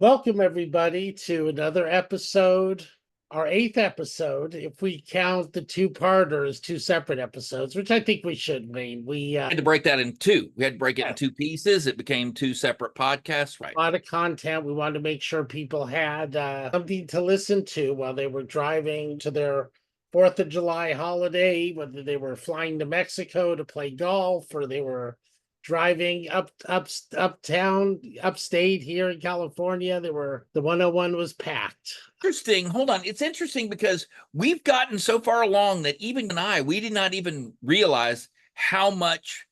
Welcome, everybody, to another episode, our 8th episode, if we count the two-parter as two separate episodes, which I think we should, Wayne. We had to break that in two. We had to break it in two pieces. It became two separate podcasts, right? A lot of content. We wanted to make sure people had something to listen to while they were driving to their 4th of July holiday, whether they were flying to Mexico to play golf or they were driving uptown, upstate here in California. The 101 was packed. Interesting. Hold on. It's interesting because we've gotten so far along that even we did not even realize how much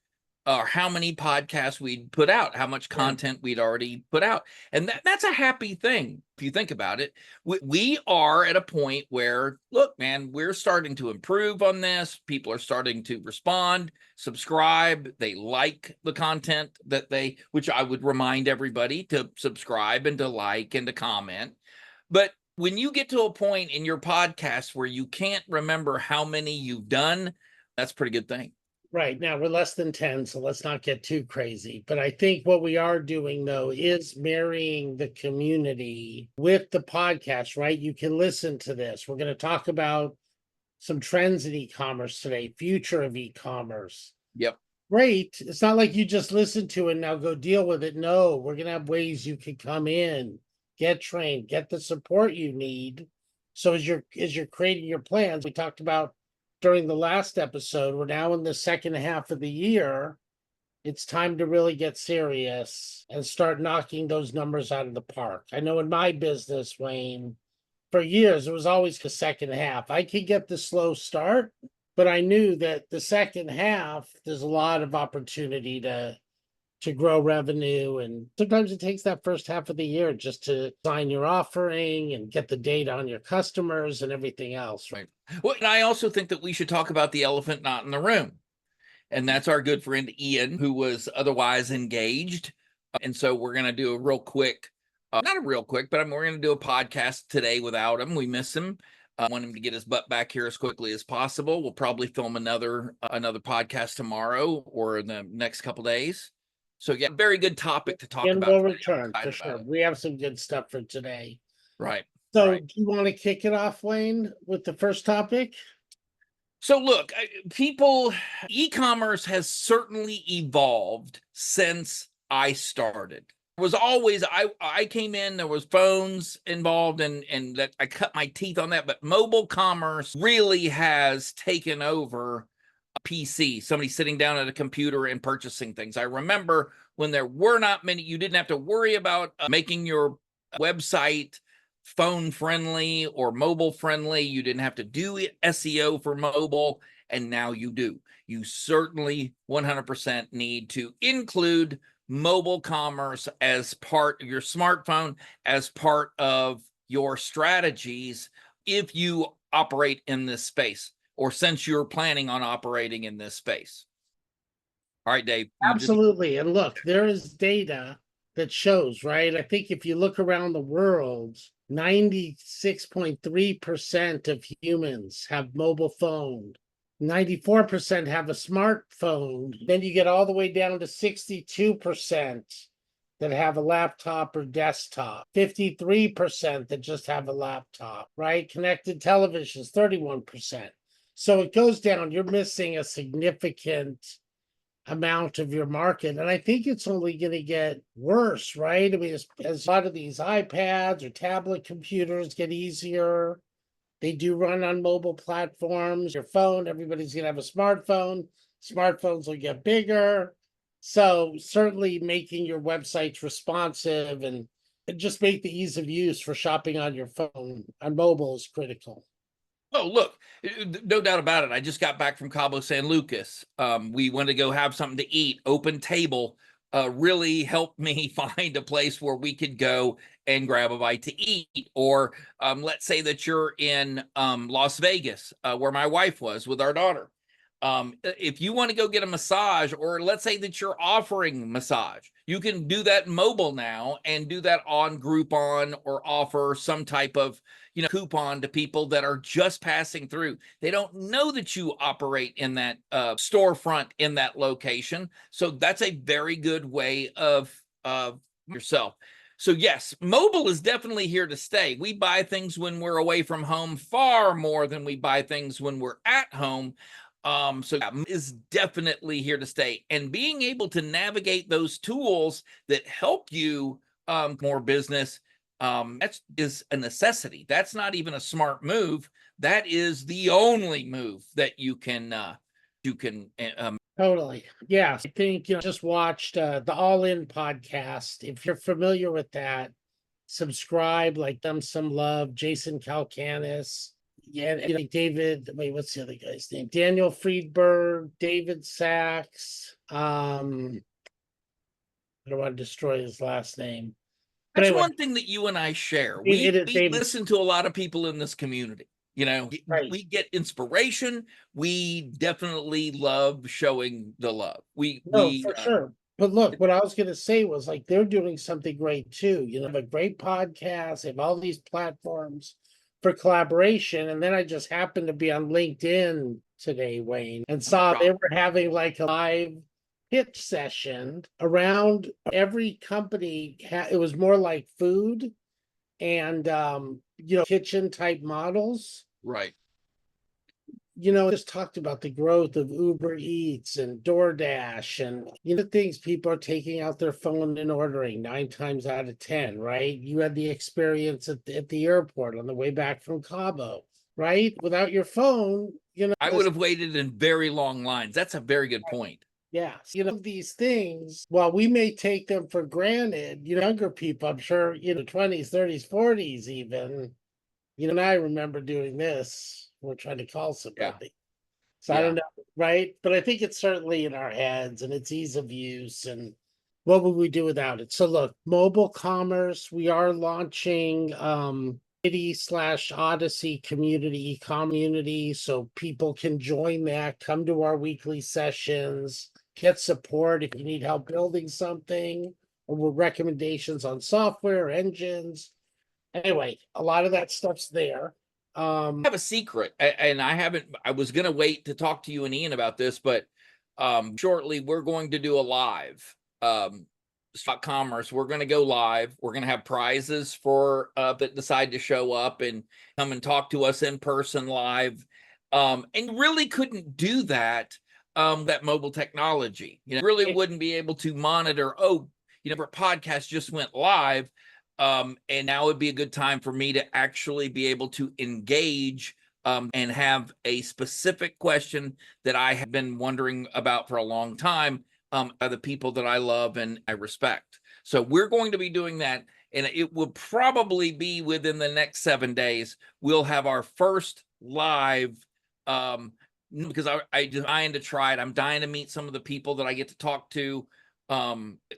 or how many podcasts we'd put out, how much content we'd already put out. And that's a happy thing. If you think about it, we are at a point where, look, man, we're starting to improve on this. People are starting to respond, subscribe. They like the content which I would remind everybody to subscribe and to like and to comment. But when you get to a point in your podcast where you can't remember how many you've done, that's a pretty good thing. Right. Now we're less than 10, so let's not get too crazy. But I think what we are doing, though, is marrying the community with the podcast, right? You can listen to this. We're going to talk about some trends in e-commerce today, future of e-commerce. Yep. Great. It's not like you just listen to it and now go deal with it. No, we're going to have ways you can come in, get trained, get the support you need. So as you're creating your plans, we talked about during the last episode, we're now in the second half of the year. It's time to really get serious and start knocking those numbers out of the park. I know in my business, Wayne, for years, it was always the second half. I could get the slow start, but I knew that the second half, there's a lot of opportunity to grow revenue. And sometimes it takes that first half of the year just to design your offering and get the data on your customers and everything else. Right. Well, and I also think that we should talk about the elephant not in the room. And that's our good friend, Ian, who was otherwise engaged. And so we're going to do a real quick, not a real quick, but we're going to do a podcast today without him. We miss him. I want him to get his butt back here as quickly as possible. We'll probably film another podcast tomorrow or in the next couple days. So yeah, very good topic to talk about. And we'll return for sure. We have some good stuff for today. Right. So right. Do you want to kick it off, Wayne, with the first topic? So look, e-commerce has certainly evolved since I started. It was always, I came in, there was phones involved and that I cut my teeth on that, but mobile commerce really has taken over PC, somebody sitting down at a computer and purchasing things. I remember when there were not many, you didn't have to worry about making your website phone friendly or mobile friendly. You didn't have to do SEO for mobile, and now you do. You certainly 100% need to include mobile commerce as part of your smartphone, as part of your strategies if you operate in this space, or since you're planning on operating in this space. All right, Dave. Absolutely. And look, there is data that shows, right? I think if you look around the world, 96.3% of humans have mobile phone. 94% have a smartphone. Then you get all the way down to 62% that have a laptop or desktop, 53% that just have a laptop, right? Connected televisions, 31%. So it goes down. You're missing a significant amount of your market. And I think it's only going to get worse, right? I mean, as a lot of these iPads or tablet computers get easier, they do run on mobile platforms. Your phone, everybody's going to have a smartphone. Smartphones will get bigger. So certainly making your websites responsive and just make the ease of use for shopping on your phone, on mobile, is critical. Oh, look, no doubt about it. I just got back from Cabo San Lucas. We went to go have something to eat. Open Table really helped me find a place where we could go and grab a bite to eat. Or let's say that you're in Las Vegas, where my wife was with our daughter. If you want to go get a massage, or let's say that you're offering massage, you can do that mobile now and do that on Groupon or offer some type of coupon to people that are just passing through. They don't know that you operate in that storefront in that location. So that's a very good way of yourself. So yes, mobile is definitely here to stay. We buy things when we're away from home far more than we buy things when we're at home. So yeah, is definitely here to stay. And being able to navigate those tools that help you more business, that is a necessity. That's not even a smart move. That is the only move that you can Totally. Yeah. I think, just watched the All In podcast. If you're familiar with that, subscribe, like them some love. Jason Calcanis. Yeah, and like David, wait, what's the other guy's name? Daniel Friedberg, David Sachs. I don't want to destroy his last name. But That's anyway, one thing that you and I share. it is We David. listen to a lot of people in this community. You know, Right. we get inspiration. We definitely love showing the love. No, for sure. But look, what I was going to say was like they're doing something great too. You know, have a great podcast, they have all these platforms for collaboration. And then I just happened to be on LinkedIn today, Wayne, and saw they were having like a live pitch session around every company. It was more like food and, kitchen type models. Right. Just talked about the growth of Uber Eats and DoorDash and things people are taking out their phone and ordering 9 times out of 10, right? You had the experience at the airport on the way back from Cabo, right? Without your phone, I would have waited in very long lines. That's a very good point. Yes, these things, while we may take them for granted, younger people, I'm sure, 20s, 30s, 40s even, and I remember doing this. We're trying to call somebody. So I don't know, right? But I think it's certainly in our heads and it's ease of use and what would we do without it? So look, mobile commerce, we are launching City/Odyssey community community so people can join that, come to our weekly sessions, get support if you need help building something or with recommendations on software, engines. Anyway, a lot of that stuff's there. I have a secret, and I was going to wait to talk to you and Ian about this, but shortly we're going to do a live stock commerce. We're going to go live. We're going to have prizes for that decide to show up and come and talk to us in person live. And really couldn't do that mobile technology. Really wouldn't be able to monitor, our podcast just went live. And now would be a good time for me to actually be able to engage and have a specific question that I have been wondering about for a long time by the people that I love and I respect. So we're going to be doing that, and it will probably be within the next 7 days. We'll have our first live because I dying to try it. I'm dying to meet some of the people that I get to talk to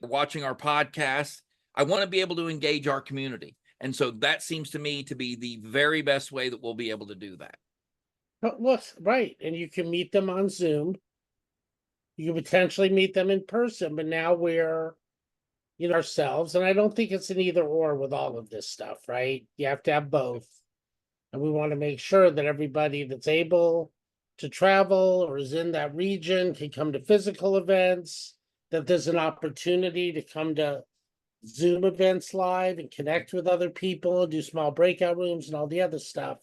watching our podcast. I want to be able to engage our community. And so that seems to me to be the very best way that we'll be able to do that. Look, right. And you can meet them on Zoom. You can potentially meet them in person, but now we're, ourselves. And I don't think it's an either or with all of this stuff, right? You have to have both. And we want to make sure that everybody that's able to travel or is in that region can come to physical events, that there's an opportunity to come to Zoom events live and connect with other people, do small breakout rooms and all the other stuff.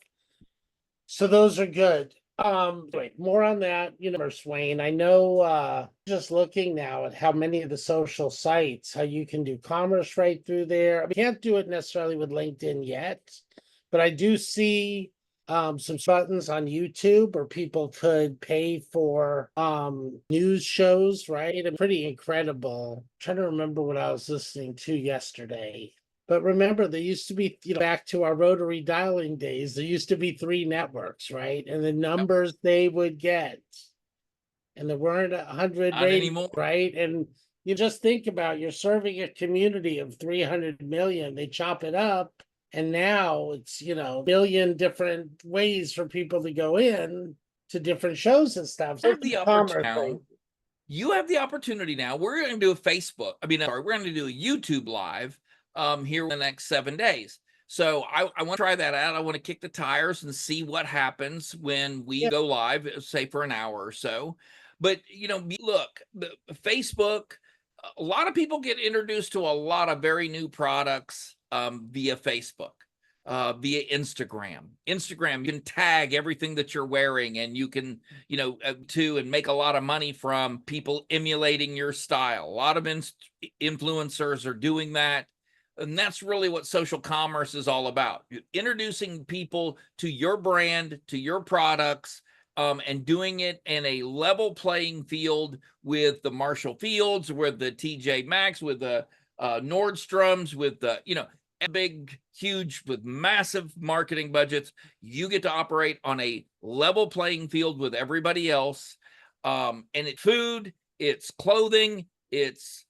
So those are good. Wait, more on that, Wayne. I know just looking now at how many of the social sites, how you can do commerce right through there. I can't do it necessarily with LinkedIn yet, but I do see some buttons on YouTube where people could pay for news shows, right? And pretty incredible. I'm trying to remember what I was listening to yesterday. But remember, there used to be, back to our rotary dialing days, there used to be 3 networks, right? And the numbers they would get. And there weren't 100 anymore, right? And you just think about you're serving a community of 300 million, they chop it up. And now it's, billion different ways for people to go in to different shows and stuff. So you have the opportunity now. We're going to do a Facebook. We're going to do a YouTube live here in the next 7 days. So I want to try that out. I want to kick the tires and see what happens when we go live, say for an hour or so. But, look, the Facebook, a lot of people get introduced to a lot of very new products via Facebook, via Instagram. Instagram, you can tag everything that you're wearing, and you can, and make a lot of money from people emulating your style. A lot of influencers are doing that. And that's really what social commerce is all about. You're introducing people to your brand, to your products, and doing it in a level playing field with the Marshall Fields, with the TJ Maxx, with the Nordstroms, with the, big, huge, with massive marketing budgets. You get to operate on a level playing field with everybody else. And it's food, it's clothing, it's,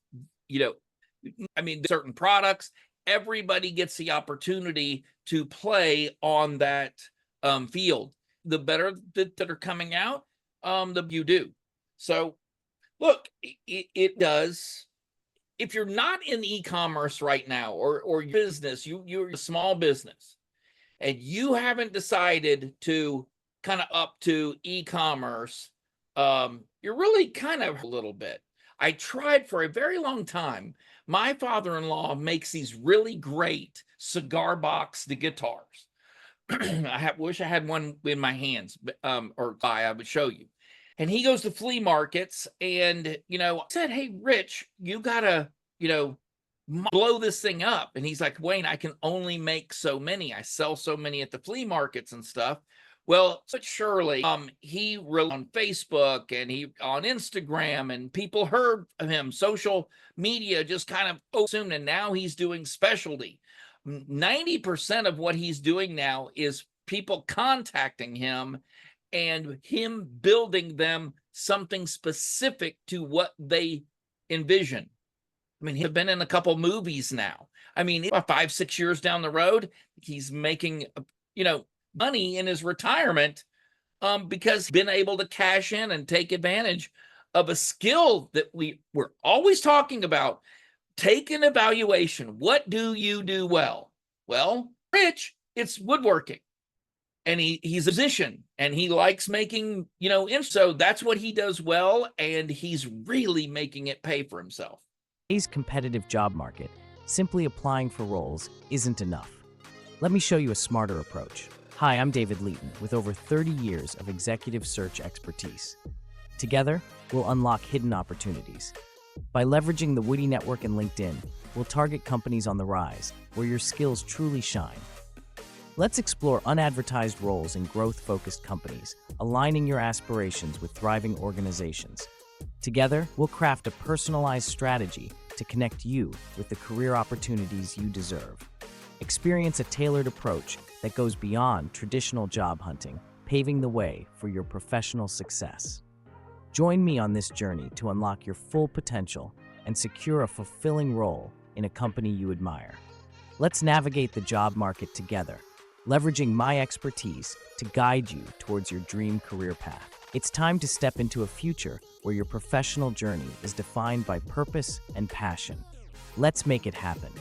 certain products. Everybody gets the opportunity to play on that field. The better that are coming out, the you do. So look, it does. If you're not in e-commerce right now, or your business, you're a small business, and you haven't decided to kind of up to e-commerce, you're really kind of a little bit. I tried for a very long time. My father-in-law makes these really great cigar box guitars. Wish I had one in my hands, or I would show you. And he goes to flea markets, and I said, "Hey, Rich, you gotta, blow this thing up." And he's like, "Wayne, I can only make so many. I sell so many at the flea markets and stuff." Well, but surely, he really on Facebook, and he on Instagram, and people heard of him. Social media just kind of assumed, and now he's doing specialty. 90% of what he's doing now is people contacting him and him building them something specific to what they envision. He's been in a couple movies now. 5-6 years down the road, he's making, money in his retirement because he's been able to cash in and take advantage of a skill that we're always talking about. Take an evaluation. What do you do well? Well, Rich, it's woodworking. And he's a musician, and he likes making, so that's what he does well, and he's really making it pay for himself. Today's competitive job market, simply applying for roles isn't enough. Let me show you a smarter approach. Hi, I'm David Leeton, with over 30 years of executive search expertise. Together, we'll unlock hidden opportunities. By leveraging the Woody Network and LinkedIn, we'll target companies on the rise, where your skills truly shine. Let's explore unadvertised roles in growth-focused companies, aligning your aspirations with thriving organizations. Together, we'll craft a personalized strategy to connect you with the career opportunities you deserve. Experience a tailored approach that goes beyond traditional job hunting, paving the way for your professional success. Join me on this journey to unlock your full potential and secure a fulfilling role in a company you admire. Let's navigate the job market together, leveraging my expertise to guide you towards your dream career path. It's time to step into a future where your professional journey is defined by purpose and passion. Let's make it happen.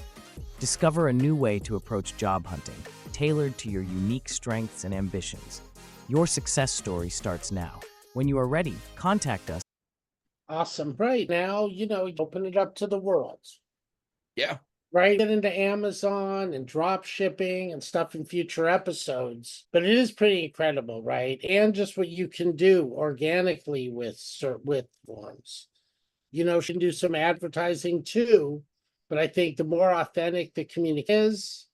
Discover a new way to approach job hunting, tailored to your unique strengths and ambitions. Your success story starts now. When you are ready, contact us. Awesome. Right now, you open it up to the world. Yeah. Right. Get into Amazon and drop shipping and stuff in future episodes. But it is pretty incredible, right? And just what you can do organically with forms. She can do some advertising too. But I think the more authentic the communication is,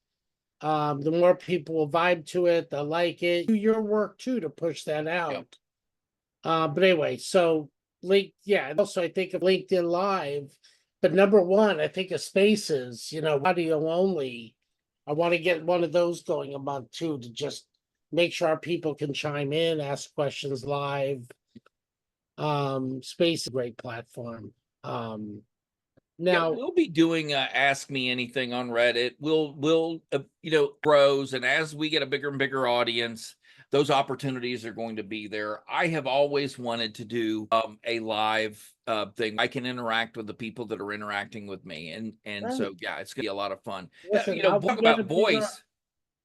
the more people will vibe to it, they'll like it. Do your work too to push that out. Yep. But anyway, so also I think of LinkedIn Live, but number one, I think of Spaces, audio only. I want to get one of those going a month too, to just make sure our people can chime in, ask questions live. Space is a great platform. Now we'll be doing Ask Me Anything on Reddit. We'll grows, and as we get a bigger and bigger audience, those opportunities are going to be there. I have always wanted to do a live thing. I can interact with the people that are interacting with me, and Right. so yeah, it's gonna be a lot of fun. Listen, Talk about voice.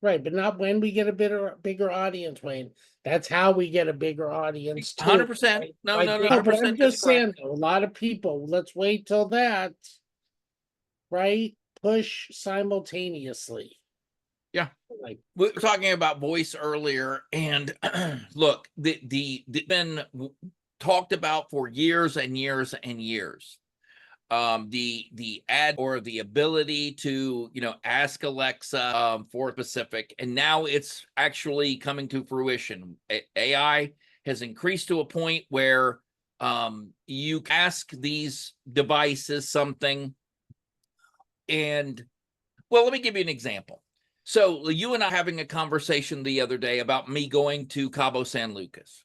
Right, but not when we get a bigger audience, Wayne. That's how we get a bigger audience too. 100%. Right? No, Like, no, no, but 100% I'm that's just correct. saying, though, a lot of people, let's wait till that, right? Push simultaneously. Yeah. Like, We were talking about voice earlier, and look, the been talked about for years and years and years. The ad or the ability to ask Alexa for specific, and now it's actually coming to fruition. AI has increased to a point where you ask these devices something, and well, let me give you an example. So you and I having a conversation the other day about me going to Cabo San Lucas.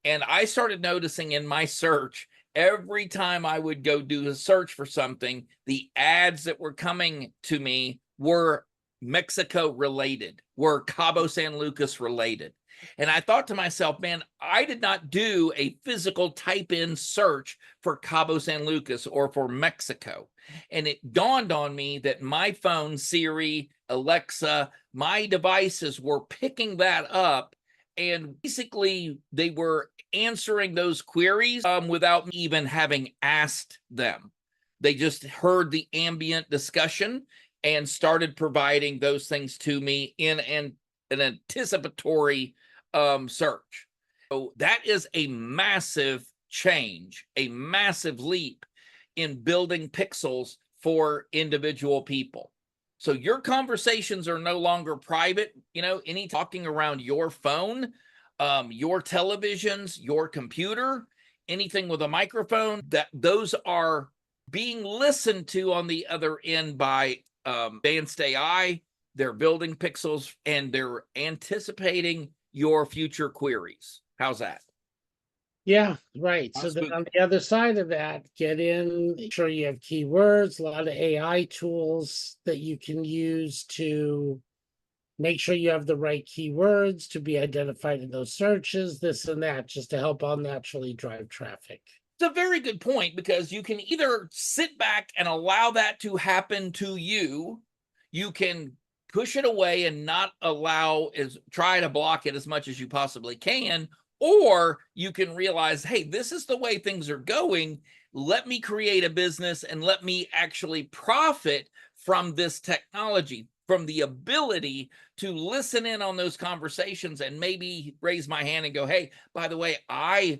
And I started noticing in my search, every time I would go do a search for something, the ads that were coming to me were Mexico related, were Cabo San Lucas related. And I thought to myself, man, I did not do a physical type in search for Cabo San Lucas or for Mexico. And it dawned on me that my phone, Siri, Alexa, my devices were picking that up. And basically, they were answering those queries without me even having asked them. They just heard the ambient discussion and started providing those things to me in an anticipatory search. So that is a massive change, a massive leap in building pixels for individual people. So your conversations are no longer private, any talking around your phone, your televisions, your computer, anything with a microphone, that those are being listened to on the other end by advanced AI. They're building pixels and they're anticipating your future queries. How's that? yeah, right. So Sounds then spooky. on the other side of that, make sure you have keywords, a lot of AI tools that you can use to make sure you have the right keywords to be identified in those searches, this and that, just to help all naturally drive traffic. It's a very good point, because you can either sit back and allow that to happen to you. You can push it away and not try to block it as much as you possibly can. Or you can realize, hey, this is the way things are going. Let me create a business and let me actually profit from this technology, from the ability to listen in on those conversations and maybe raise my hand and go, hey, by the way, I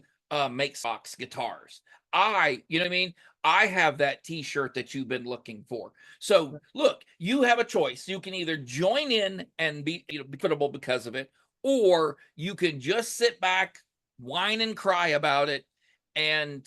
make box guitars. You know what I mean? I have that t-shirt that you've been looking for. So look, you have a choice. You can either join in and be profitable because of it, or you can just sit back, whine and cry about it, and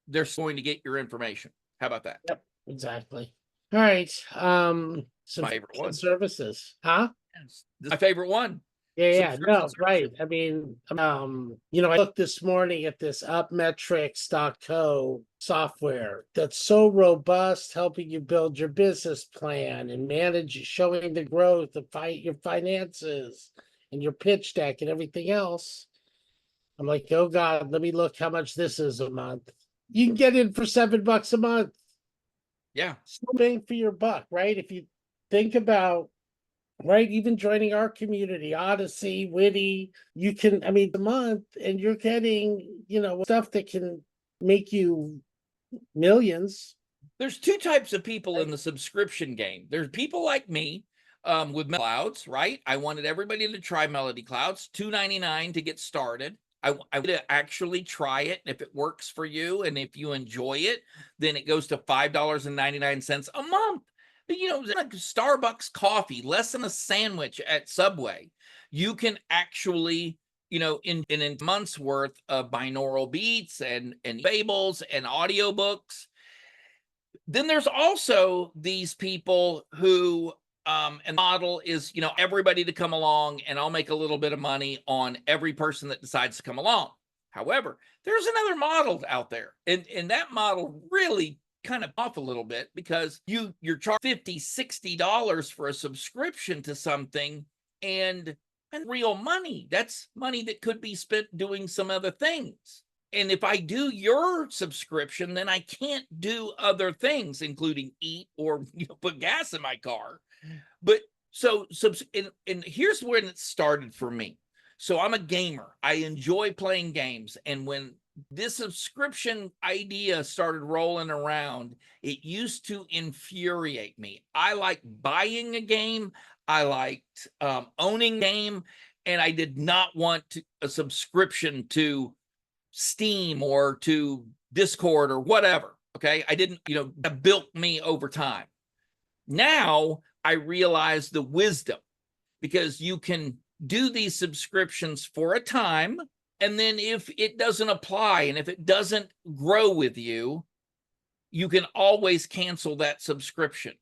they're going to get your information. How about that? Yep, exactly. All right. My favorite one. Services, huh? Yes. This is my favorite one. Yeah, Subscription no, right. services. I mean, I looked this morning at this upmetrics.co software that's so robust, helping you build your business plan and manage, showing the growth of your finances and your pitch deck and everything else. I'm like, oh God, let me look how much this is a month. You can get in for $7 a month. Yeah. Still bang for your buck, right? If you think about, right, even joining our community, Odyssey, Witty, you can, a month, and you're getting, stuff that can make you millions. There's two types of people in the subscription game. There's people like me with MelodyClouds, right? I wanted everybody to try MelodyClouds, $2.99 to get started. I would actually try it. And if it works for you and if you enjoy it, then it goes to $5.99 a month. But, like Starbucks coffee, less than a sandwich at Subway, you can actually, in months worth of binaural beats and fables and audiobooks. Then there's also these people who and the model is, everybody to come along and I'll make a little bit of money on every person that decides to come along. However, there's another model out there, and that model really kind of off a little bit, because you're charging $50, $60 for a subscription to something, and real money. That's money that could be spent doing some other things. And if I do your subscription, then I can't do other things, including eat or put gas in my car. But So, and here's when it started for me. So I'm a gamer. I enjoy playing games. And when this subscription idea started rolling around, it used to infuriate me. I like buying a game. I liked owning a game. And I did not want a subscription to Steam or to Discord or whatever. Okay. I didn't, that built me over time. Now I realize the wisdom, because you can do these subscriptions for a time. And then if it doesn't apply and if it doesn't grow with you, you can always cancel that subscription.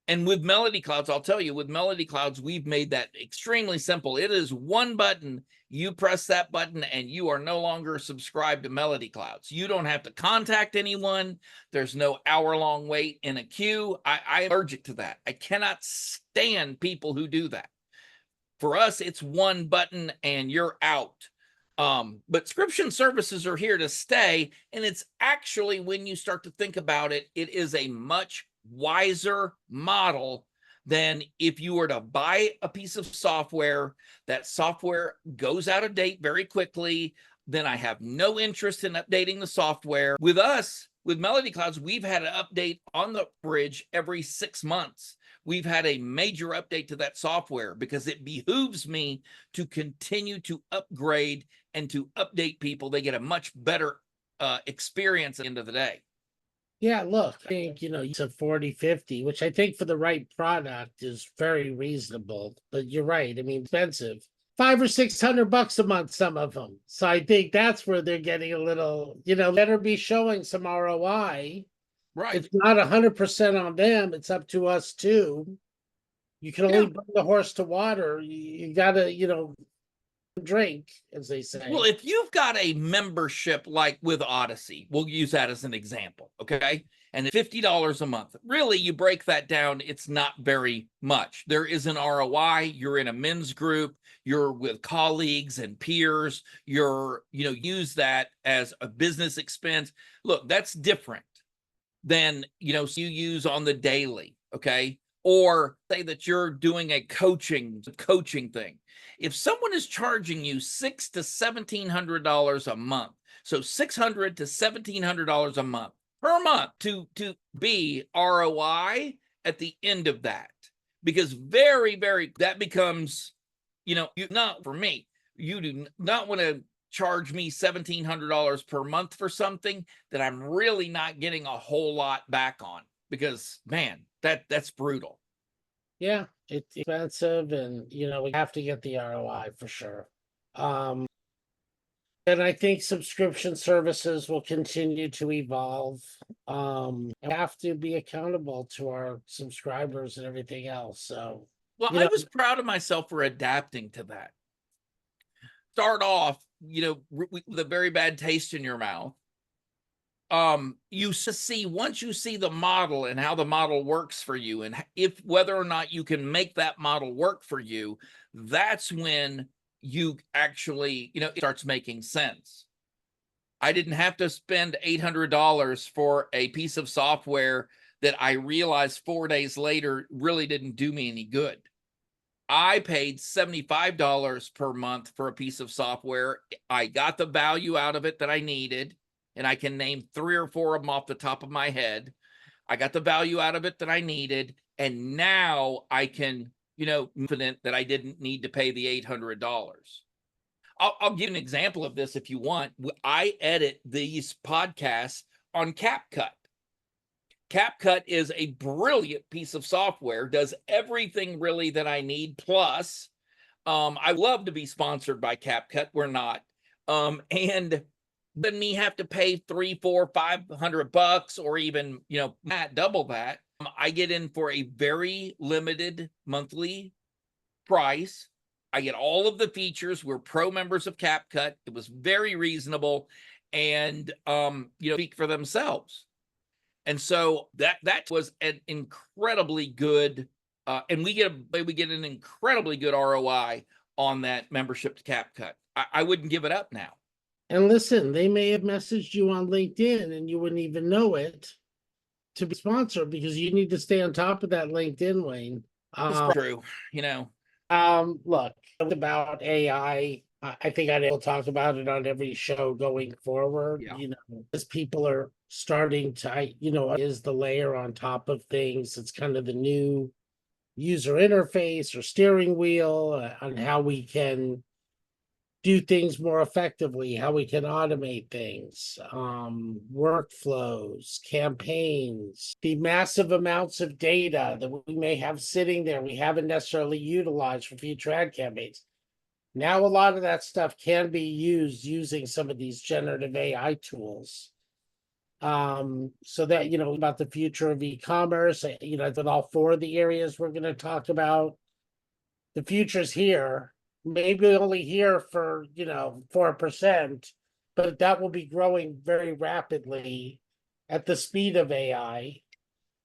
And with MelodyClouds, I'll tell you, with MelodyClouds, we've made that extremely simple. It is one button. You press that button and you are no longer subscribed to MelodyClouds. You don't have to contact anyone. There's no hour-long wait in a queue. I'm allergic to that. I cannot stand people who do that. For us, it's one button and you're out. But subscription services are here to stay. And it's actually, when you start to think about it, it is a much wiser model than if you were to buy a piece of software. That software goes out of date very quickly. Then I have no interest in updating the software. With us, with MelodyClouds, we've had an update on the bridge every 6 months. We've had a major update to that software because it behooves me to continue to upgrade and to update people. They get a much better experience at the end of the day. Yeah, look, I think, it's a 40-50, which I think for the right product is very reasonable. But you're right. I mean, expensive. $500 or $600 a month, some of them. So I think that's where they're getting a little, better be showing some ROI. Right. It's not 100% on them. It's up to us too. You can only bring the horse to water. You gotta, drink, as they say. Well, if you've got a membership like with Odyssey, we'll use that as an example, okay? And $50 a month. Really, you break that down, it's not very much. There is an ROI. You're in a men's group. You're with colleagues and peers. You're, use that as a business expense. Look, that's different than, you use on the daily, okay? Or say that you're doing a coaching thing. If someone is charging you $600 to $1,700 a month, so $600 to $1,700 a month per month to be ROI at the end of that, because that becomes, not for me. You do not want to charge me $1,700 per month for something that I'm really not getting a whole lot back on, because man, that's brutal. Yeah, it's expensive, and we have to get the ROI for sure. And I think subscription services will continue to evolve. We have to be accountable to our subscribers and everything else. So, well, I was proud of myself for adapting to that. Start off, with a very bad taste in your mouth. Once you see the model and how the model works for you, and whether or not you can make that model work for you, that's when you actually, it starts making sense. I didn't have to spend $800 for a piece of software that I realized 4 days later really didn't do me any good. I paid $75 per month for a piece of software. I got the value out of it that I needed, and I can name 3 or 4 of them off the top of my head. I got the value out of it that I needed, and now I can, confident that I didn't need to pay the $800. I'll give an example of this if you want. I edit these podcasts on CapCut. CapCut is a brilliant piece of software, does everything really that I need. Plus, I love to be sponsored by CapCut. We're not. And then me have to pay $300, $400, $500 or even, double that. I get in for a very limited monthly price. I get all of the features. We're pro members of CapCut. It was very reasonable, and speak for themselves. And so that was an incredibly good, and we get an incredibly good ROI on that membership to CapCut. I wouldn't give it up now. And listen, they may have messaged you on LinkedIn and you wouldn't even know it to be sponsored, because you need to stay on top of that LinkedIn, Wayne. Um, True, you know. Look, about AI. I think we'll talk about it on every show going forward. Yeah. As people are starting to, is the layer on top of things. It's kind of the new user interface or steering wheel on how we can do things more effectively, how we can automate things, workflows, campaigns, the massive amounts of data that we may have sitting there we haven't necessarily utilized for future ad campaigns. Now, a lot of that stuff can be used using some of these generative AI tools. So that, about the future of e-commerce, with all four of the areas we're going to talk about, the future's here, maybe only here for 4%, but that will be growing very rapidly at the speed of AI,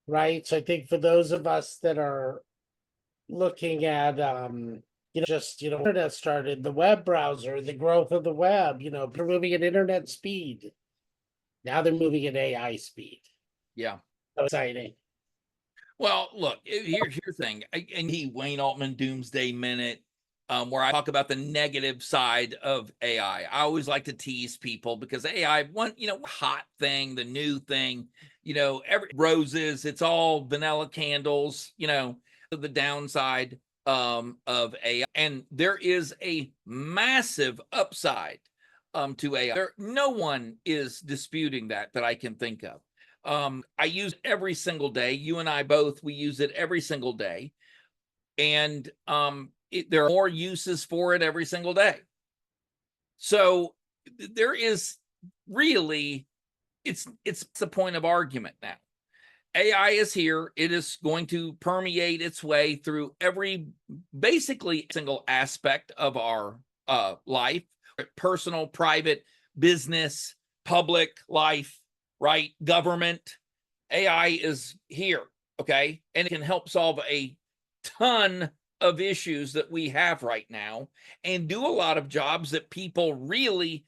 right? So I think for those of us that are looking at internet started, the web browser, the growth of the web, they're moving at internet speed. Now they're moving at AI speed. Yeah. So exciting. Well, look, here's the thing. And Wayne Altman Doomsday Minute, where I talk about the negative side of AI. I always like to tease people because AI, hot thing, the new thing, every roses, it's all vanilla candles, the downside of AI. And there is a massive upside to AI. No one is disputing that I can think of. I use it every single day. You and I both, we use it every single day. And there are more uses for it every single day. So there is really, it's the point of argument now. AI is here. It is going to permeate its way through basically single aspect of our life, personal, private, business, public life, right? Government. AI is here, okay? And it can help solve a ton of issues that we have right now and do a lot of jobs that people really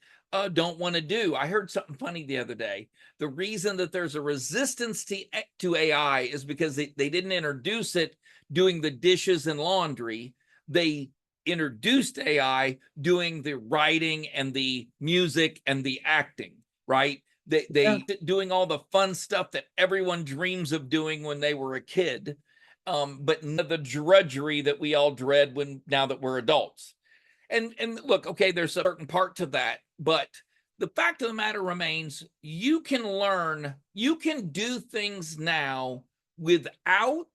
don't want to do. I heard something funny the other day. The reason that there's a resistance to AI is because they didn't introduce it doing the dishes and laundry. They introduced AI doing the writing and the music and the acting, right? They doing all the fun stuff that everyone dreams of doing when they were a kid, but the drudgery that we all dread now that we're adults. And look, okay, there's a certain part to that, but the fact of the matter remains, you can learn, you can do things now without,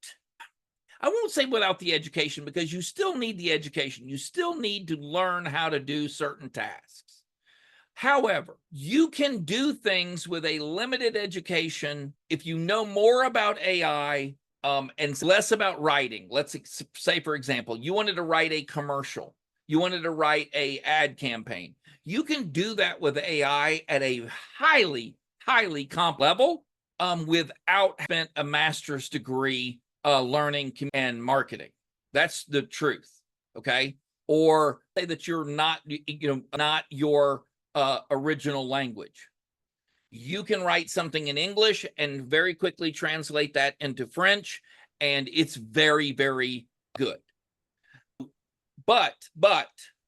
I won't say without the education, because you still need the education. You still need to learn how to do certain tasks. However, you can do things with a limited education if you know more about AI and less about writing. Let's say, for example, you wanted to write a commercial. You wanted to write an ad campaign. You can do that with AI at a highly, highly comp level without spent a master's degree learning and marketing. That's the truth, okay? Or say that you're not, not your original language. You can write something in English and very quickly translate that into French, and it's very, very good. But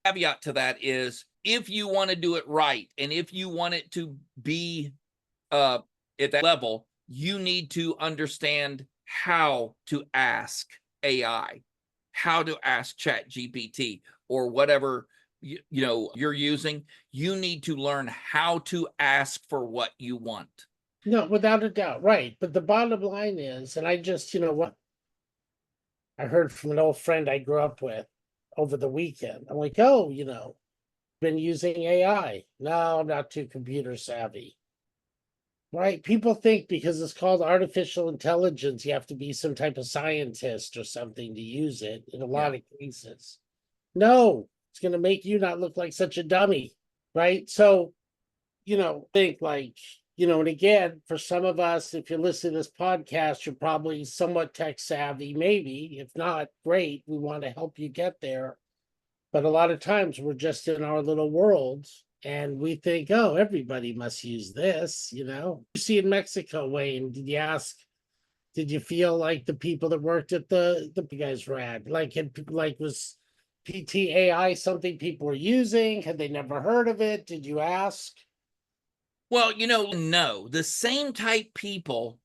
caveat to that is if you want to do it right, and if you want it to be at that level, you need to understand how to ask AI, how to ask ChatGPT or whatever you're using. You need to learn how to ask for what you want. No, without a doubt, right. But the bottom line is, and I just, what I heard from an old friend I grew up with over the weekend. I'm like, oh, been using AI. No, I'm not too computer savvy. Right? People think because it's called artificial intelligence, you have to be some type of scientist or something to use it in a lot of cases. No, it's going to make you not look like such a dummy, right? So, think like, and again, for some of us, if you listen to this podcast, you're probably somewhat tech savvy, maybe. If not, great. We want to help you get there. But a lot of times we're just in our little worlds and we think, oh, everybody must use this, You see in Mexico, Wayne, did you ask Did you feel like the people that worked at the guys rad? Was PTAI something people were using? Had they never heard of it? Did you ask? Well, no, the same type people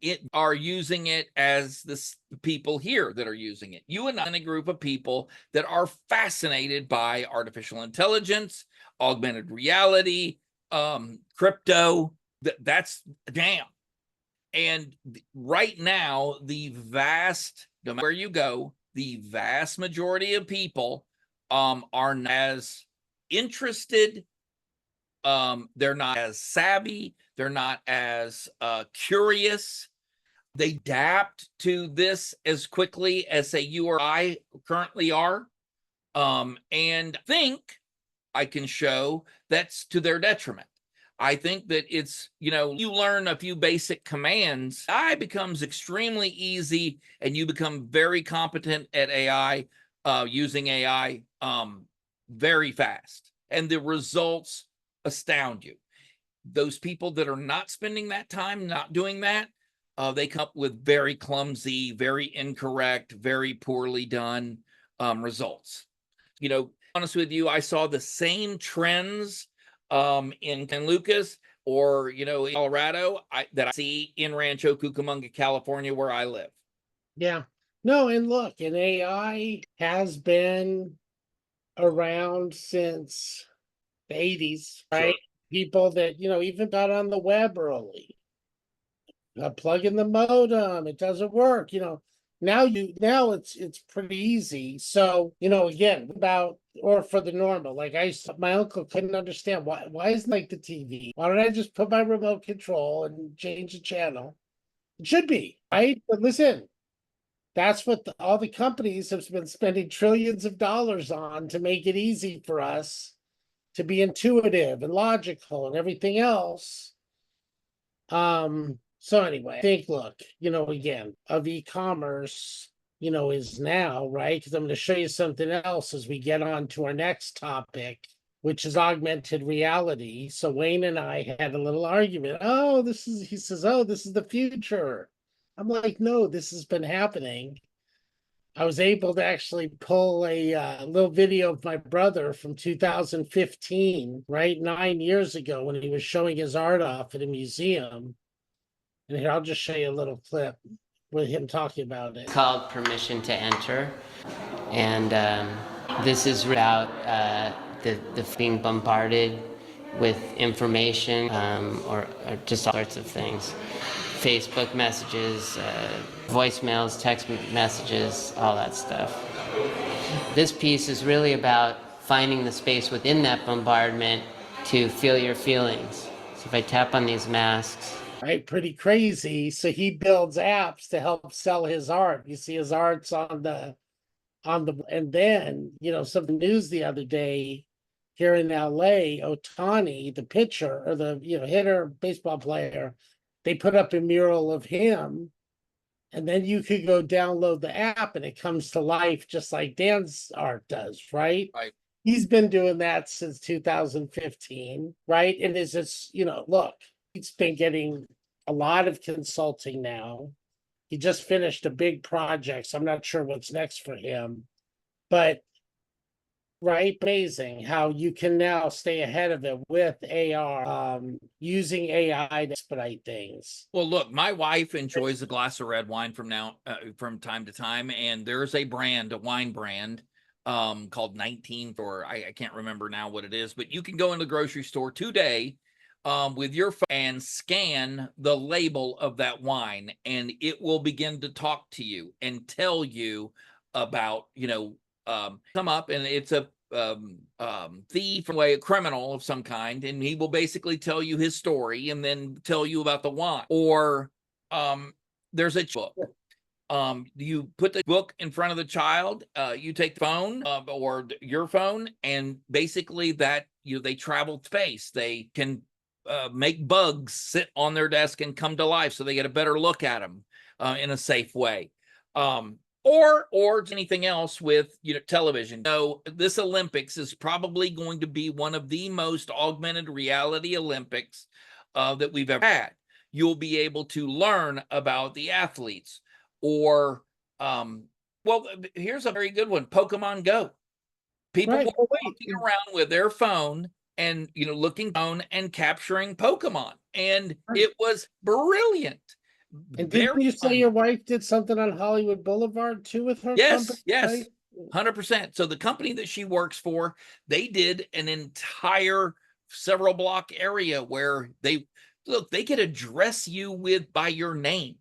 it are using it as the people here that are using it. You and I, in a group of people that are fascinated by artificial intelligence, augmented reality, crypto. That's damn. And right now, no matter where you go, the vast majority of people are not as interested. They're not as savvy. They're not as curious. They adapt to this as quickly as, say, you or I currently are. And think I can show that's to their detriment. I think that it's, you learn a few basic commands, AI becomes extremely easy, and you become very competent at AI, using AI very fast. And the results astound you. Those people that are not spending that time, not doing that, they come up with very clumsy, very incorrect, very poorly done results. Honest with you, I saw the same trends in Lucas or, in Colorado that I see in Rancho Cucamonga, California, where I live. Yeah. No, and look, and AI has been around since the 80s, right? Sure. People that, even got on the web early. Plug in the modem, it doesn't work, now it's pretty easy. So, again, or for the normal, like my uncle couldn't understand why isn't like the TV? Why don't I just put my remote control and change the channel? It should be, right? But listen, that's what all the companies have been spending trillions of dollars on to make it easy for us to be intuitive and logical and everything else. So anyway, I think, look, again, of e-commerce, is now, right? Because I'm going to show you something else as we get on to our next topic, which is augmented reality. So Wayne and I had a little argument. He says, oh, this is the future. I'm like, no, this has been happening. I was able to actually pull a little video of my brother from 2015, right? 9 years ago, when he was showing his art off at a museum. And here, I'll just show you a little clip with him talking about it. Called Permission to Enter. And this is about the being bombarded with information or just all sorts of things. Facebook messages, voicemails, text messages, all that stuff. This piece is really about finding the space within that bombardment to feel your feelings. So if I tap on these masks, right, pretty crazy. So he builds apps to help sell his art. You see his art's on the, and then, some news the other day here in LA, Ohtani, the pitcher or the, hitter, baseball player, they put up a mural of him, and then you could go download the app and it comes to life just like Dan's art does, right? Right. He's been doing that since 2015, right? And it's just, look, he's been getting a lot of consulting now. He just finished a big project, so I'm not sure what's next for him. But, right, amazing how you can now stay ahead of it with AR, using AI to expedite things. Well, look, my wife enjoys a glass of red wine from time to time, and there's a wine brand called 19, or I can't remember now what it is, but you can go in the grocery store today with your phone and scan the label of that wine, and it will begin to talk to you and tell you about, come up, and it's a thief, a criminal of some kind, and he will basically tell you his story and then tell you about the wine. Or there's a book. You put the book in front of the child, you take the phone or your phone, and basically that they travel space. They can make bugs sit on their desk and come to life, so they get a better look at them in a safe way. Or anything else with television. This Olympics is probably going to be one of the most augmented reality Olympics that we've ever had. you'll be able to learn about the athletes. Or well, here's a very good one: Pokemon Go. People Right. were Oh, wait. walking around with their phone and looking down and capturing Pokemon, and Right. it was brilliant. And Very didn't you say fun. your wife did something on Hollywood Boulevard too with her company? Yes, Right? 100%. So the company that she works for, they did an entire several block area where they could address you by your name,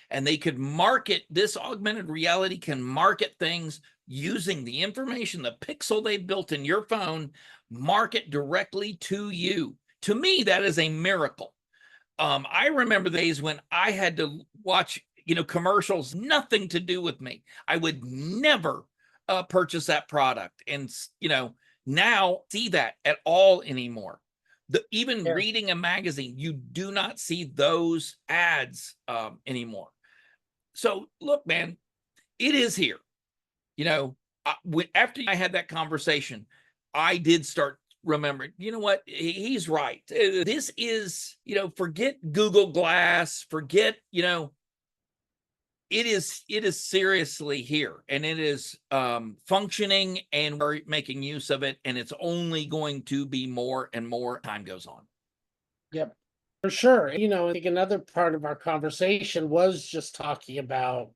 and they could market. This augmented reality can market things using the information, the pixel they built in your phone, market directly to you. To me, that is a miracle. I remember the days when I had to watch, commercials, nothing to do with me. I would never purchase that product. And, now see that at all anymore. Even Yeah. reading a magazine, you do not see those ads anymore. So look, man, it is here. After I had that conversation, I did start remembering, you know what, he's right. This is, forget Google Glass, forget, it is seriously here, and it is functioning, and we're making use of it, and it's only going to be more and more time goes on. Yep. For sure. I think another part of our conversation was just talking about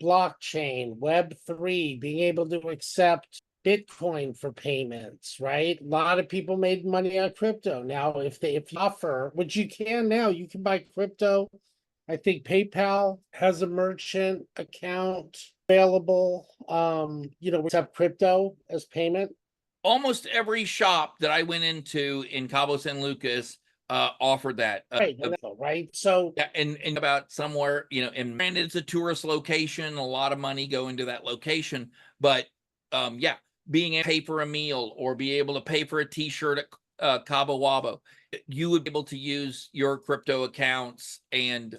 blockchain, Web3, being able to accept Bitcoin for payments, right? A lot of people made money on crypto. Now, if you offer, which you can now, you can buy crypto. I think PayPal has a merchant account available. Accept crypto as payment. Almost every shop that I went into in Cabo San Lucas offered that. Right. So yeah, and about somewhere, and granted, it's a tourist location, a lot of money go into that location, but yeah, being able to pay for a meal or be able to pay for a t-shirt at Cabo Wabo, you would be able to use your crypto accounts, and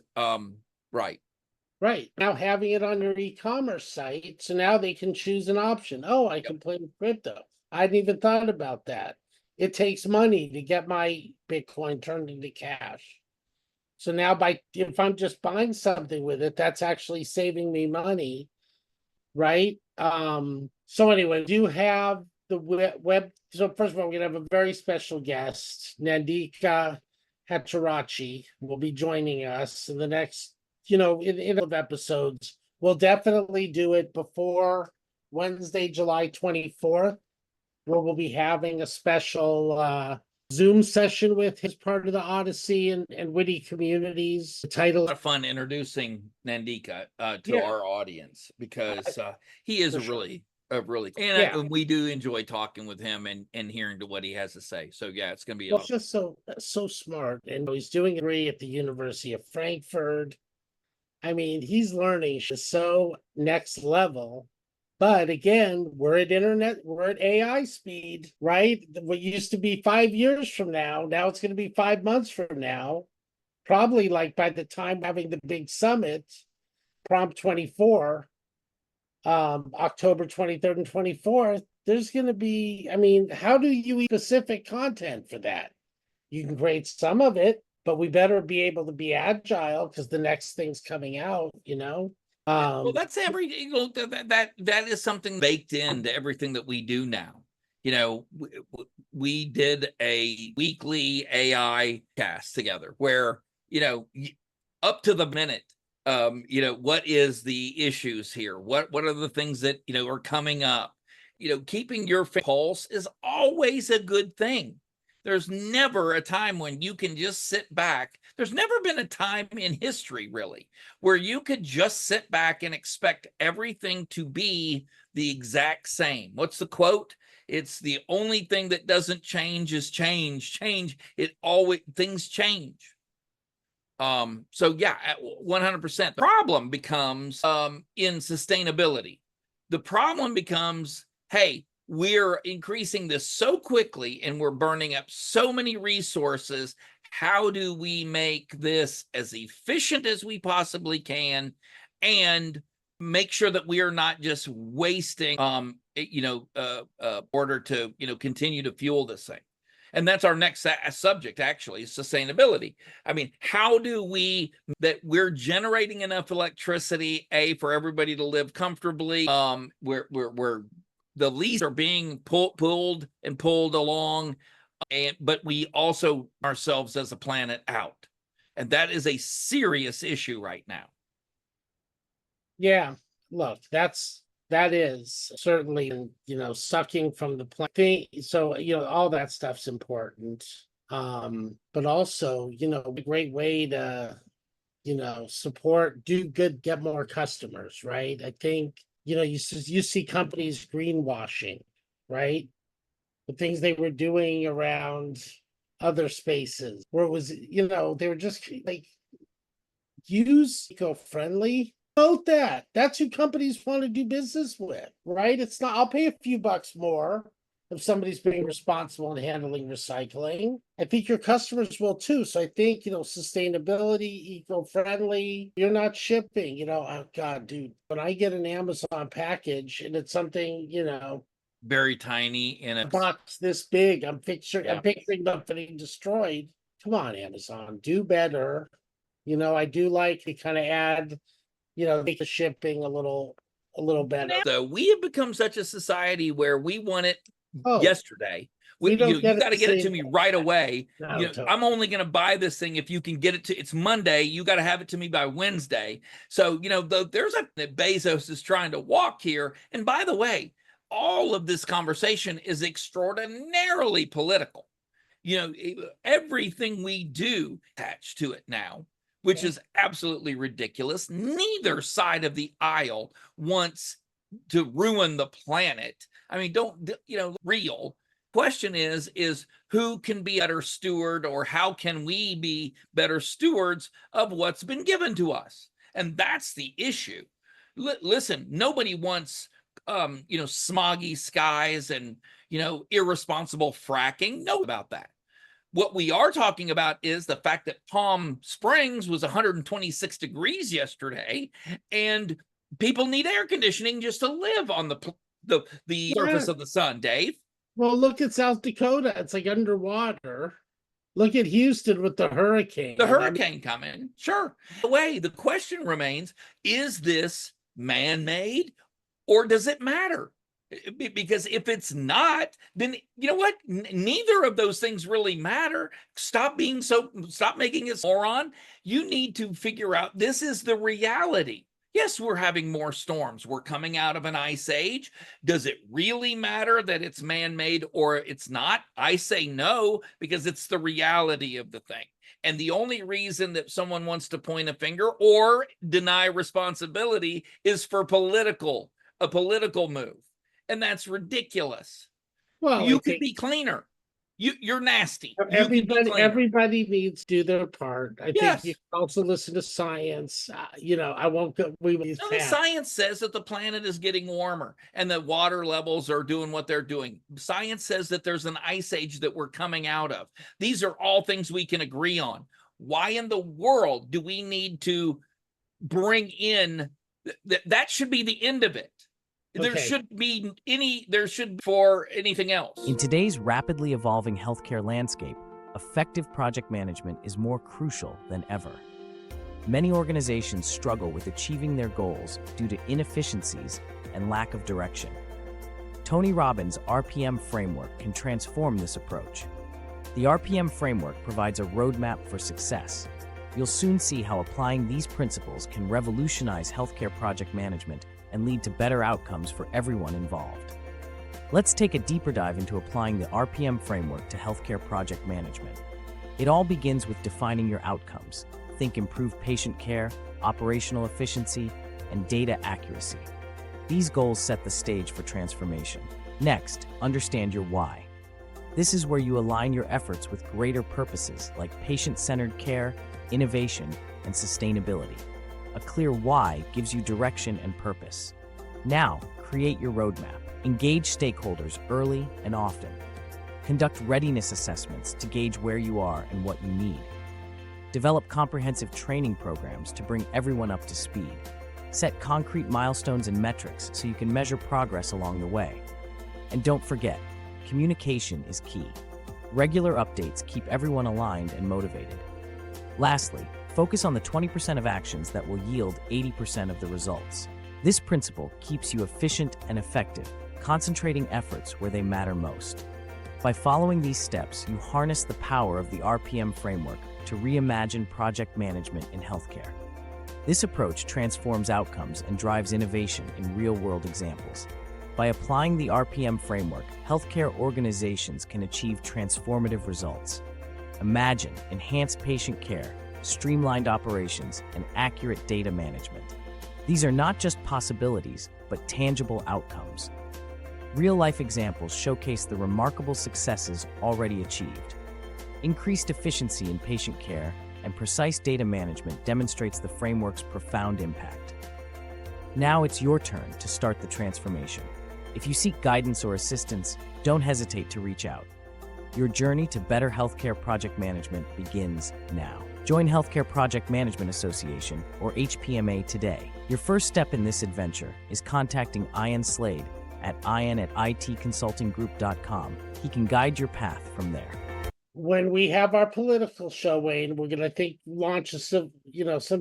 right. Right. Now having it on your e-commerce site, so now they can choose an option. Oh, I can play with crypto. I hadn't even thought about that. It takes money to get my Bitcoin turned into cash. So now if I'm just buying something with it, that's actually saving me money, right? So anyway, we do have the web. So first of all, we're gonna have a very special guest, Nandika Hatcharachi, will be joining us in the next, in of episodes. We'll definitely do it before Wednesday, July 24th, where we'll be having a special Zoom session with his part of the Odyssey and Witty Communities. The title, A lot of fun introducing Nandika to Yeah. our audience, because he is For a sure. really, and, Yeah. and we do enjoy talking with him and hearing to what he has to say. So yeah, it's going to be Well, just so smart, and he's doing a degree at the University of Frankfurt. I mean, he's learning so next level. But again, we're at AI speed, right? What used to be 5 years from now it's going to be 5 months from now. Probably like by the time having the big summit, Prompt 24, October 23rd and 24th, there's going to be, I mean, how do you eat specific content for that? You can create some of it, but we better be able to be agile because the next thing's coming out, well, that's that is something baked into everything that we do now. We did a weekly AI cast together where, up to the minute, what is the issues here? What are the things that, are coming up? Keeping your pulse is always a good thing. There's never a time when you can just sit back. There's never been a time in history, really, where you could just sit back and expect everything to be the exact same. What's the quote? It's the only thing that doesn't change is change. Things change. So yeah, 100%. The problem becomes in sustainability. The problem becomes, hey, we're increasing this so quickly and we're burning up so many resources. How do we make this as efficient as we possibly can and make sure that we are not just wasting order to continue to fuel this thing? And that's our next subject, actually, is sustainability. I mean, how do we that we're generating enough electricity, for everybody to live comfortably? We're the leaves are being pulled along, but we also ourselves as a planet out, and that is a serious issue right now. Yeah, look, that is certainly, sucking from the plant. So, all that stuff's important. But also, a great way to, support, do good, get more customers, right? I think, you see companies greenwashing, right? The things they were doing around other spaces where it was, they were just like, use eco-friendly. Vote that. That's who companies want to do business with, right? It's not, I'll pay a few bucks more if somebody's being responsible and handling recycling. I think your customers will too. So I think, sustainability, eco-friendly, you're not shipping, oh God, dude, when I get an Amazon package and it's something, Very tiny in a box this big, I'm picturing them getting destroyed. Come on, Amazon, do better. I do like to kind of add, make the shipping a little better. So we have become such a society where we want it yesterday. We don't you got to get it to me right away. No, totally. I'm only going to buy this thing if you can get it to. It's Monday. You got to have it to me by Wednesday. So there's that Bezos is trying to walk here. And by the way, all of this conversation is extraordinarily political. Everything we do attached to it now, which is absolutely ridiculous. Neither side of the aisle wants to ruin the planet. I mean, real question is who can be better steward, or how can we be better stewards of what's been given to us? And that's the issue. Listen, nobody wants, smoggy skies and, irresponsible fracking. No about that. What we are talking about is the fact that Palm Springs was 126 degrees yesterday, and people need air conditioning just to live on the surface of the sun, Dave. Well, look at South Dakota. It's like underwater. Look at Houston with the hurricane. The hurricane coming. Sure. By the way, the question remains, is this man-made, or does it matter? Because if it's not, then you know what? Neither of those things really matter. Stop making it moron. You need to figure out this is the reality. Yes, we're having more storms. We're coming out of an ice age. Does it really matter that it's man-made or it's not? I say no, because it's the reality of the thing. And the only reason that someone wants to point a finger or deny responsibility is for a political move. And that's ridiculous. Well, you could be cleaner. You're nasty. Everybody needs to do their part. I Yes. think you can also listen to science. I won't go. The science says that the planet is getting warmer and that water levels are doing what they're doing. Science says that there's an ice age that we're coming out of. These are all things we can agree on. Why in the world do we need to bring in that? Should be the end of it. There should be for anything else. In today's rapidly evolving healthcare landscape, effective project management is more crucial than ever. Many organizations struggle with achieving their goals due to inefficiencies and lack of direction. Tony Robbins' RPM framework can transform this approach. The RPM framework provides a roadmap for success. You'll soon see how applying these principles can revolutionize healthcare project management and lead to better outcomes for everyone involved. Let's take a deeper dive into applying the RPM framework to healthcare project management. It all begins with defining your outcomes. Think improved patient care, operational efficiency, and data accuracy. These goals set the stage for transformation. Next, understand your why. This is where you align your efforts with greater purposes like patient-centered care, innovation, and sustainability. A clear why gives you direction and purpose. Now, create your roadmap. Engage stakeholders early and often. Conduct readiness assessments to gauge where you are and what you need. Develop comprehensive training programs to bring everyone up to speed. Set concrete milestones and metrics so you can measure progress along the way. And don't forget, communication is key. Regular updates keep everyone aligned and motivated. Lastly, focus on the 20% of actions that will yield 80% of the results. This principle keeps you efficient and effective, concentrating efforts where they matter most. By following these steps, you harness the power of the RPM framework to reimagine project management in healthcare. This approach transforms outcomes and drives innovation in real-world examples. By applying the RPM framework, healthcare organizations can achieve transformative results. Imagine enhanced patient care, streamlined operations, and accurate data management. These are not just possibilities, but tangible outcomes. Real-life examples showcase the remarkable successes already achieved. Increased efficiency in patient care and precise data management demonstrates the framework's profound impact. Now it's your turn to start the transformation. If you seek guidance or assistance, don't hesitate to reach out. Your journey to better healthcare project management begins now. Join Healthcare Project Management Association, or HPMA, today. Your first step in this adventure is contacting Ian Slade at ian@itconsultinggroup.com. He can guide your path from there. When we have our political show, Wayne, we're gonna launch some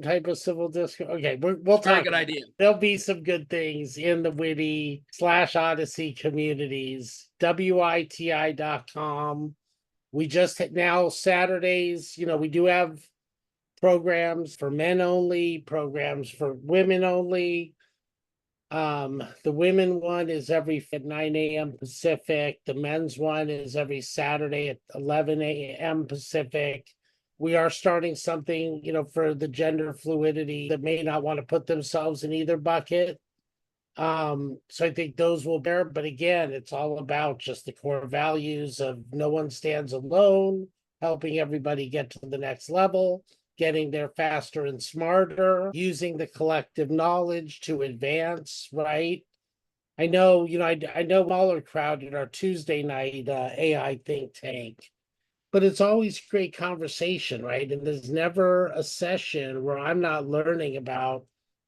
type of civil discourse. Okay, we'll Very talk. good idea. There'll be some good things in the Witty/Odyssey communities. WITI.com. We just now Saturdays, we do have programs for men only, programs for women only. The women one is every at 9 a.m. Pacific. The men's one is every Saturday at 11 a.m. Pacific. We are starting something, for the gender fluidity that may not want to put themselves in either bucket. So I think those will bear, but again, it's all about just the core values of no one stands alone, helping everybody get to the next level, getting there faster and smarter, using the collective knowledge to advance, right? I know, I know smaller crowd at our Tuesday night AI think tank, but it's always great conversation, right? And there's never a session where I'm not learning about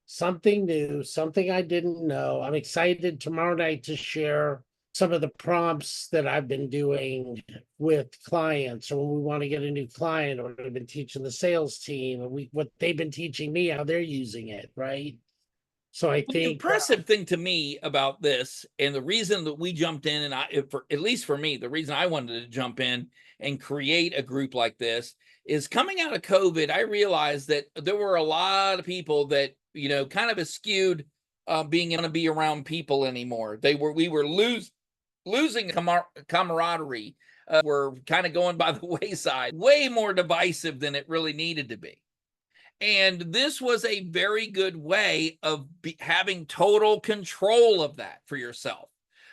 something new, something I didn't know. I'm excited tomorrow night to share some of the prompts that I've been doing with clients, or when we want to get a new client, or I've been teaching the sales team, and what they've been teaching me, how they're using it, right? So I The think impressive thing to me about this, and the reason that we jumped in, and at least for me, the reason I wanted to jump in and create a group like this is coming out of COVID. I realized that there were a lot of people that kind of eschewed being able to be around people anymore. We were losing camaraderie. We're kind of going by the wayside, way more divisive than it really needed to be. And this was a very good way of having total control of that for yourself.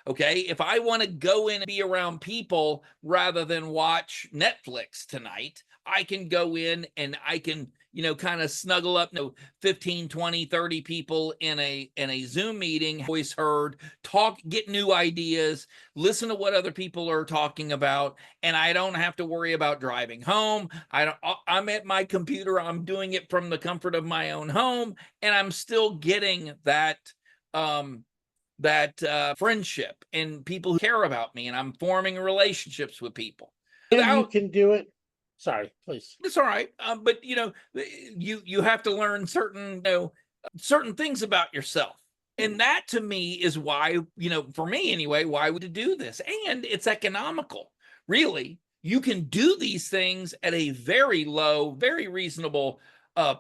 Okay, if I want to go in and be around people rather than watch Netflix tonight, I can go in and I can, kind of snuggle up, 15, 20, 30 people in a Zoom meeting, voice heard, talk, get new ideas, listen to what other people are talking about, and I don't have to worry about driving home. I'm at my computer, I'm doing it from the comfort of my own home, and I'm still getting that friendship and people who care about me, and I'm forming relationships with people. and you can do it. Sorry, please. It's all right, but you have to learn certain things about yourself, and that to me is why, for me anyway, why would you do this? And it's economical. Really, you can do these things at a very low, very reasonable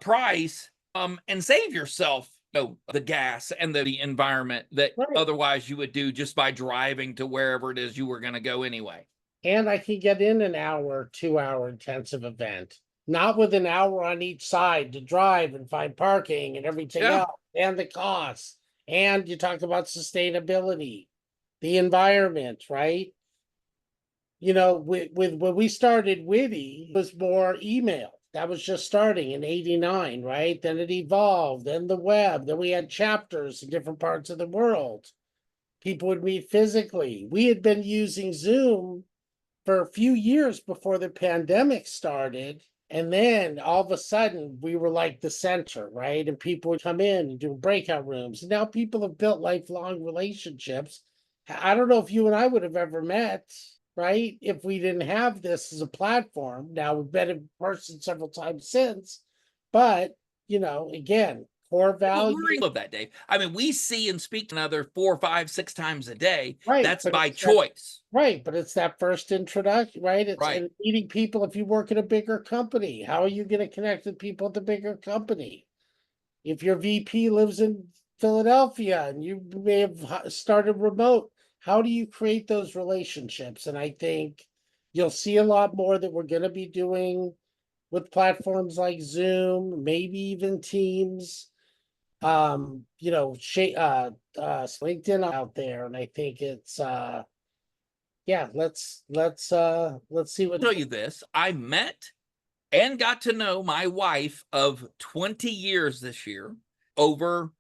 price, and save yourself the gas and the environment that otherwise you would do just by driving to wherever it is you were going to go anyway. And I can get in an hour, 2-hour intensive event, not with an hour on each side to drive and find parking and everything else, and the costs. And you talk about sustainability, the environment, right? With when we started Witty, it was more email. That was just starting in '89, right? Then it evolved, then the web, then we had chapters in different parts of the world. People would meet physically. We had been using Zoom for a few years before the pandemic started. And then all of a sudden we were like the center, right? And people would come in and do breakout rooms. And now people have built lifelong relationships. I don't know if you and I would have ever met right? If we didn't have this as a platform. Now we've been in person several times since, but again, core Well, value, we're of that, Dave. I mean, we see and speak to another 4, 5, 6 times a day. right? That's But by it's that, choice. right, but it's that first introduction, right? It's Right. and meeting people. If you work at a bigger company, how are you going to connect with people at the bigger company? If your VP lives in Philadelphia and you may have started remote, how do you create those relationships? And I think you'll see a lot more that we're going to be doing with platforms like Zoom, maybe even Teams. LinkedIn out there, and I think it's yeah. Let's see what. I'll tell you this. I met and got to know my wife of 20 years this year over,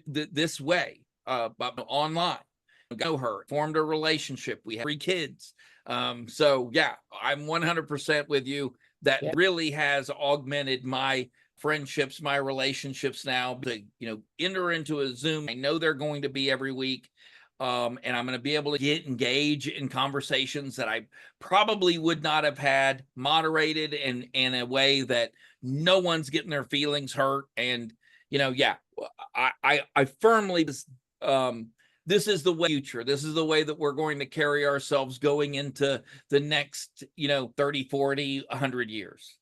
this way, online. Know her, formed a relationship. We have 3 kids. So yeah, I'm 100% with you. That Yeah. really has augmented my friendships, my relationships now to, enter into a Zoom. I know they're going to be every week. And I'm going to be able to engage in conversations that I probably would not have had, moderated in a way that no one's getting their feelings hurt. And, yeah, I firmly, this is the future. This is the way that we're going to carry ourselves going into the next, 30, 40, 100 years.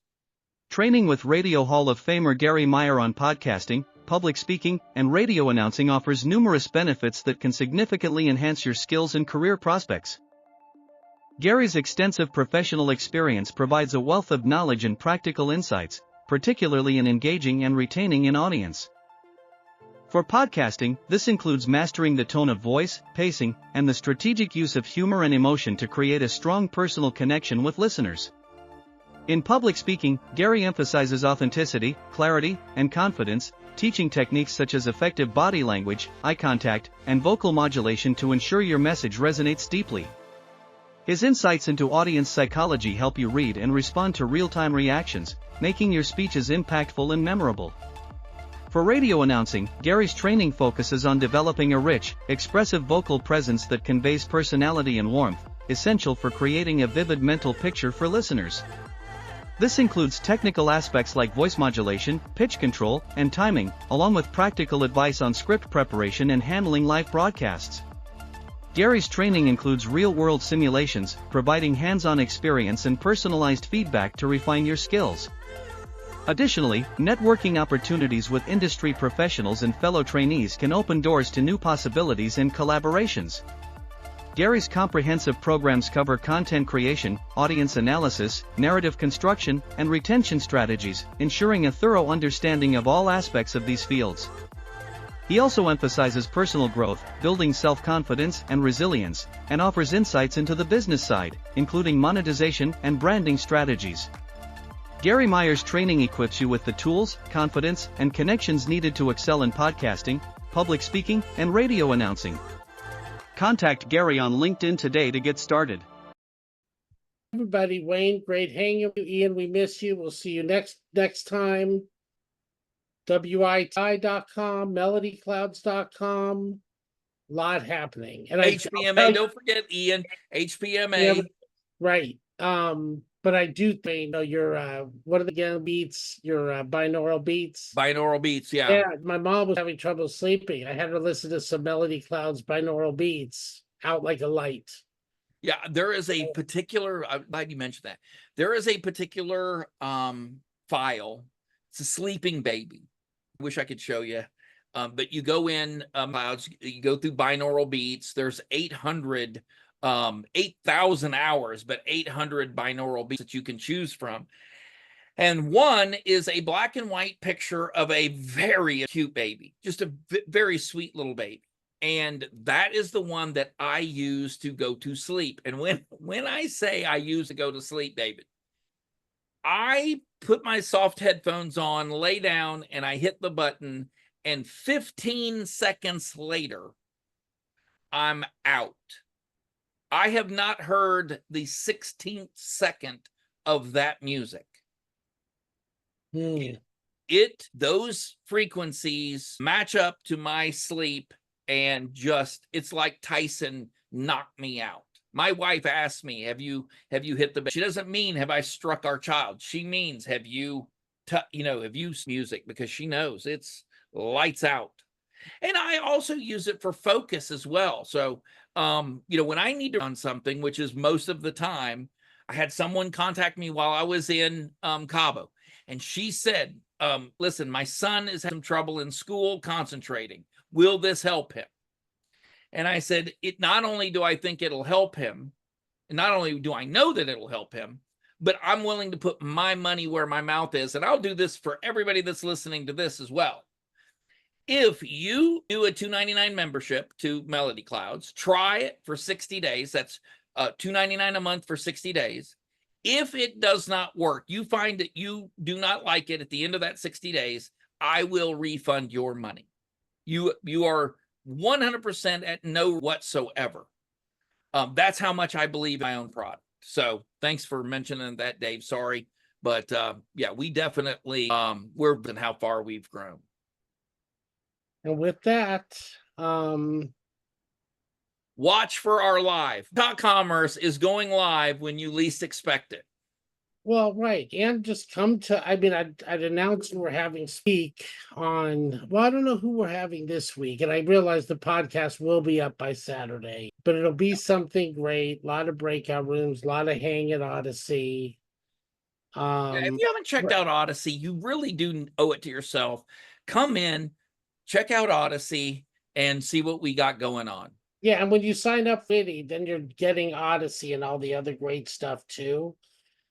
Training with Radio Hall of Famer Gary Meyer on podcasting, public speaking, and radio announcing offers numerous benefits that can significantly enhance your skills and career prospects. Gary's extensive professional experience provides a wealth of knowledge and practical insights, particularly in engaging and retaining an audience. For podcasting, this includes mastering the tone of voice, pacing, and the strategic use of humor and emotion to create a strong personal connection with listeners. In public speaking, Gary emphasizes authenticity, clarity, and confidence, teaching techniques such as effective body language, eye contact, and vocal modulation to ensure your message resonates deeply. His insights into audience psychology help you read and respond to real-time reactions, making your speeches impactful and memorable. For radio announcing, Gary's training focuses on developing a rich, expressive vocal presence that conveys personality and warmth, essential for creating a vivid mental picture for listeners. This includes technical aspects like voice modulation, pitch control, and timing, along with practical advice on script preparation and handling live broadcasts. Gary's training includes real-world simulations, providing hands-on experience and personalized feedback to refine your skills. Additionally, networking opportunities with industry professionals and fellow trainees can open doors to new possibilities and collaborations. Gary's comprehensive programs cover content creation, audience analysis, narrative construction, and retention strategies, ensuring a thorough understanding of all aspects of these fields. He also emphasizes personal growth, building self-confidence and resilience, and offers insights into the business side, including monetization and branding strategies. Gary Meyer's training equips you with the tools, confidence, and connections needed to excel in podcasting, public speaking, and radio announcing. Contact Gary on LinkedIn today to get started. Everybody, Wayne, great hanging with you. Ian, we miss you. We'll see you next time. WITI.com, MelodyClouds.com. A lot happening. And HPMA, don't forget, Ian, HPMA. Yeah, right. But I do think, your what are the again beats? Your binaural beats. Binaural beats, yeah. Yeah, my mom was having trouble sleeping. I had her listen to some MelodyClouds binaural beats out like a light. Yeah, there is a particular, I'm glad you mentioned that. There is a particular file. It's a sleeping baby. Wish I could show you. But you go in clouds, you go through binaural beats. There's 8,000 hours, but 800 binaural beats that you can choose from. And one is a black and white picture of a very cute baby, just a very sweet little baby. And that is the one that I use to go to sleep. And when I say I use to go to sleep, David, I put my soft headphones on, lay down, and I hit the button, and 15 seconds later, I'm out. I have not heard the 16th second of that music. Those frequencies match up to my sleep, and just, it's like Tyson knocked me out. My wife asks me, have you hit the bed? She doesn't mean, have I struck our child? She means, have you music, because she knows it's lights out. And I also use it for focus as well. So, when I need to on something, which is most of the time, I had someone contact me while I was in Cabo, and she said, listen, my son is having trouble in school concentrating. Will this help him? And I said, not only do I think it'll help him, and not only do I know that it'll help him, but I'm willing to put my money where my mouth is. And I'll do this for everybody that's listening to this as well. If you do a $2.99 membership to MelodyClouds, try it for 60 days. That's $2.99 a month for 60 days. If it does not work, you find that you do not like it at the end of that 60 days, I will refund your money. You are 100% at no whatsoever. That's how much I believe in my own product. So thanks for mentioning that, Dave. Sorry. But yeah, we definitely, we're in how far we've grown. And with that, watch for our live. Commerce is going live when you least expect it. well, right. And just come to, I'd announced we're having speak on, well, I don't know who we're having this week. And I realize the podcast will be up by Saturday, but it'll be something great. A lot of breakout rooms, a lot of hang at Odyssey. Yeah, if you haven't checked out Odyssey, you really do owe it to yourself. Come in, check out Odyssey, and see what we got going on. Yeah, and when you sign up for it, then you're getting Odyssey and all the other great stuff too.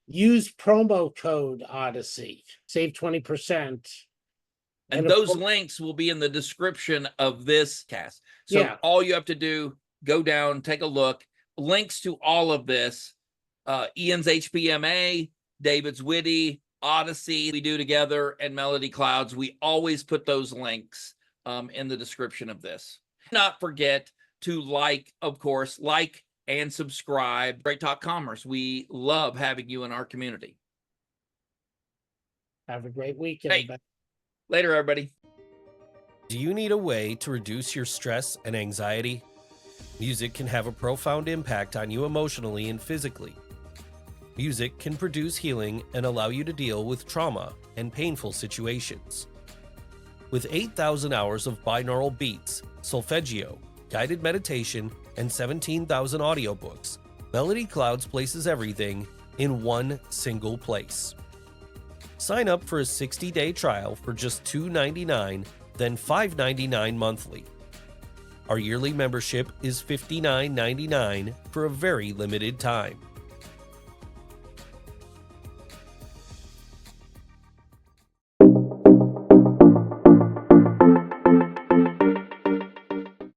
Use promo code Odyssey, save 20%. And those links will be in the description of this cast. So Yeah. all you have to do, go down, take a look. Links to all of this. Ian's HPMA, David's Witty, Odyssey we do together, and MelodyClouds. We always put those links in the description of this. Not forget to of course, like and subscribe. Great Talk Commerce. We love having you in our community. Have a great week, Hey. everybody. Later, everybody. Do you need a way to reduce your stress and anxiety? Music can have a profound impact on you emotionally and physically. Music can produce healing and allow you to deal with trauma and painful situations. With 8,000 hours of binaural beats, Solfeggio, guided meditation, and 17,000 audiobooks, MelodyClouds places everything in one single place. Sign up for a 60-day trial for just $2.99, then $5.99 monthly. Our yearly membership is $59.99 for a very limited time.